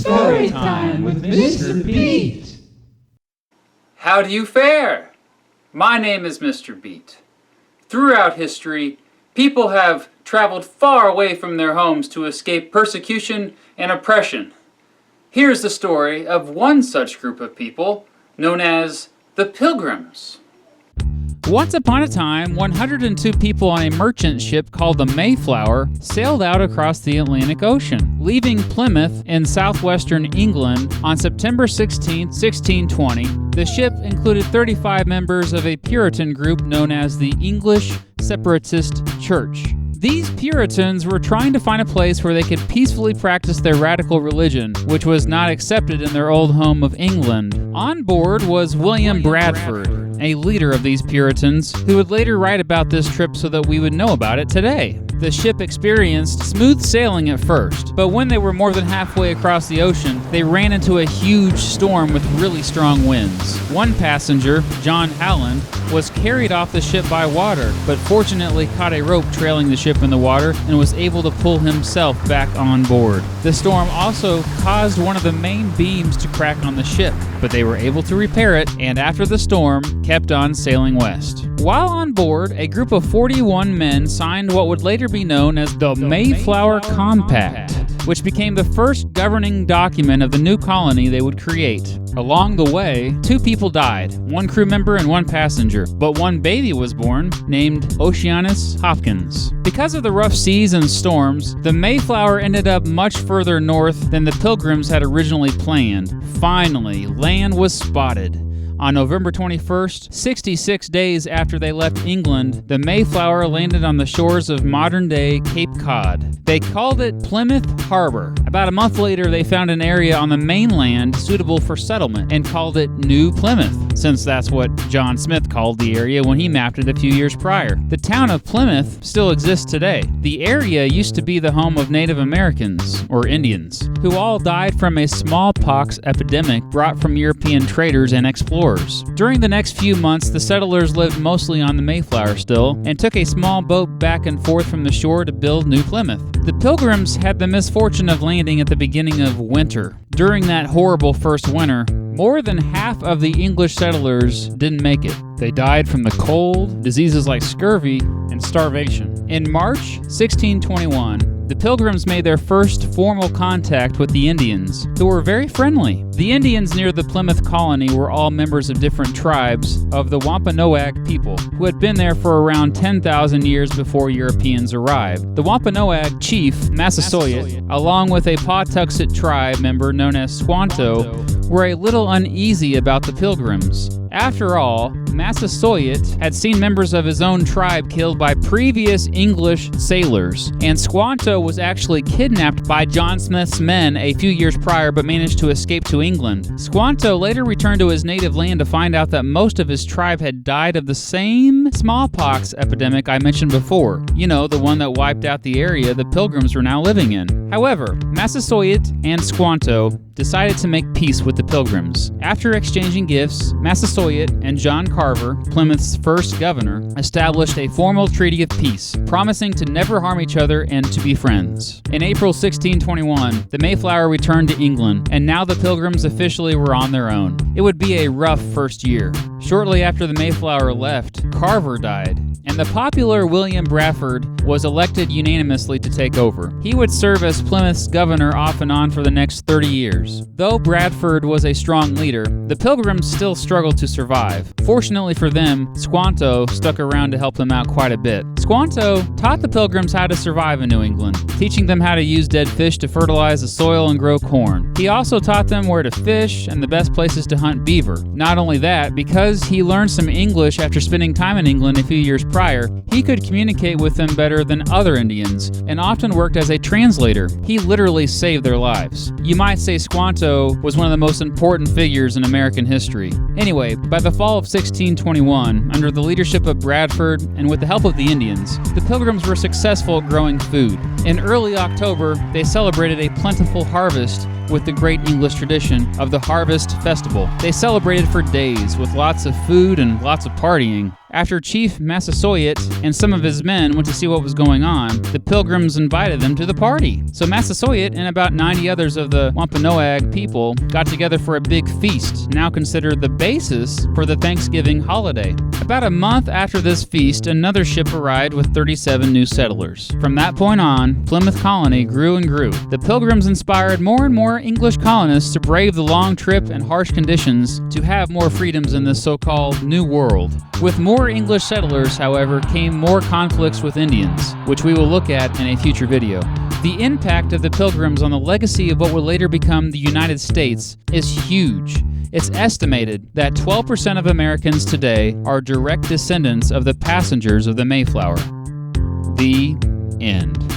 Story time with Mr. Beat. How do you fare? My name is Mr. Beat. Throughout history, people have traveled far away from their homes to escape persecution and oppression. Here's the story of one such group of people, known as the Pilgrims. Once upon a time, 102 people on a merchant ship called the Mayflower sailed out across the Atlantic Ocean, leaving Plymouth in southwestern England on September 16, 1620. The ship included 35 members of a Puritan group known as the English Separatist Church. These Puritans were trying to find a place where they could peacefully practice their radical religion, which was not accepted in their old home of England. On board was William Bradford, a leader of these Puritans, who would later write about this trip so that we would know about it today. The ship experienced smooth sailing at first, but when they were more than halfway across the ocean, they ran into a huge storm with really strong winds. One passenger, John Howland, was carried off the ship by water, but fortunately caught a rope trailing the ship in the water and was able to pull himself back on board. The storm also caused one of the main beams to crack on the ship, but they were able to repair it, and after the storm, kept on sailing west. While on board, a group of 41 men signed what would later be known as the Mayflower Compact, which became the first governing document of the new colony they would create. Along the way, 2 people died, 1 crew member and 1 passenger, but 1 baby was born named Oceanus Hopkins. Because of the rough seas and storms, the Mayflower ended up much further north than the Pilgrims had originally planned. Finally, land was spotted. On November 21st, 66 days after they left England, the Mayflower landed on the shores of modern-day Cape Cod. They called it Plymouth Harbor. About a month later, they found an area on the mainland suitable for settlement and called it New Plymouth, since that's what John Smith called the area when he mapped it a few years prior. The town of Plymouth still exists today. The area used to be the home of Native Americans, or Indians, who all died from a smallpox epidemic brought from European traders and explorers. During the next few months, the settlers lived mostly on the Mayflower still, and took a small boat back and forth from the shore to build New Plymouth. The Pilgrims had the misfortune of landing at the beginning of winter. During that horrible first winter, more than half of the English settlers didn't make it. They died from the cold, diseases like scurvy, and starvation. In March 1621, the Pilgrims made their first formal contact with the Indians, who were very friendly. The Indians near the Plymouth colony were all members of different tribes of the Wampanoag people, who had been there for around 10,000 years before Europeans arrived. The Wampanoag chief, Massasoit, along with a Pawtuxet tribe member known as Squanto, were a little uneasy about the Pilgrims. After all, Massasoit had seen members of his own tribe killed by previous English sailors, and Squanto was actually kidnapped by John Smith's men a few years prior but managed to escape to England. Squanto later returned to his native land to find out that most of his tribe had died of the same smallpox epidemic I mentioned before. You know, the one that wiped out the area the Pilgrims were now living in. However, Massasoit and Squanto decided to make peace with the Pilgrims. After exchanging gifts, Massasoit and John Carver, Plymouth's first governor, established a formal treaty of peace, promising to never harm each other and to be friends. In April 1621, the Mayflower returned to England, and now the Pilgrims officially were on their own. It would be a rough first year. Shortly after the Mayflower left, Carver died, and the popular William Bradford was elected unanimously to take over. He would serve as Plymouth's governor off and on for the next 30 years. Though Bradford was a strong leader, the Pilgrims still struggled to survive. Fortunately for them, Squanto stuck around to help them out quite a bit. Squanto taught the Pilgrims how to survive in New England, teaching them how to use dead fish to fertilize the soil and grow corn. He also taught them where to fish and the best places to hunt beaver. Not only that, because he learned some English after spending time in England a few years prior, he could communicate with them better than other Indians, and often worked as a translator. He literally saved their lives. You might say Squanto was one of the most important figures in American history. Anyway, by the fall of 1621, under the leadership of Bradford and with the help of the Indians, the Pilgrims were successful at growing food. In early October, they celebrated a plentiful harvest with the great English tradition of the Harvest Festival. They celebrated for days with lots of food and lots of partying. After Chief Massasoit and some of his men went to see what was going on, the Pilgrims invited them to the party. So Massasoit and about 90 others of the Wampanoag people got together for a big feast, now considered the basis for the Thanksgiving holiday. About a month after this feast, another ship arrived with 37 new settlers. From that point on, Plymouth Colony grew and grew. The Pilgrims inspired more and more English colonists to brave the long trip and harsh conditions to have more freedoms in this so-called New World. With more English settlers, however, came more conflicts with Indians, which we will look at in a future video. The impact of the Pilgrims on the legacy of what would later become the United States is huge. It's estimated that 12% of Americans today are direct descendants of the passengers of the Mayflower. The end.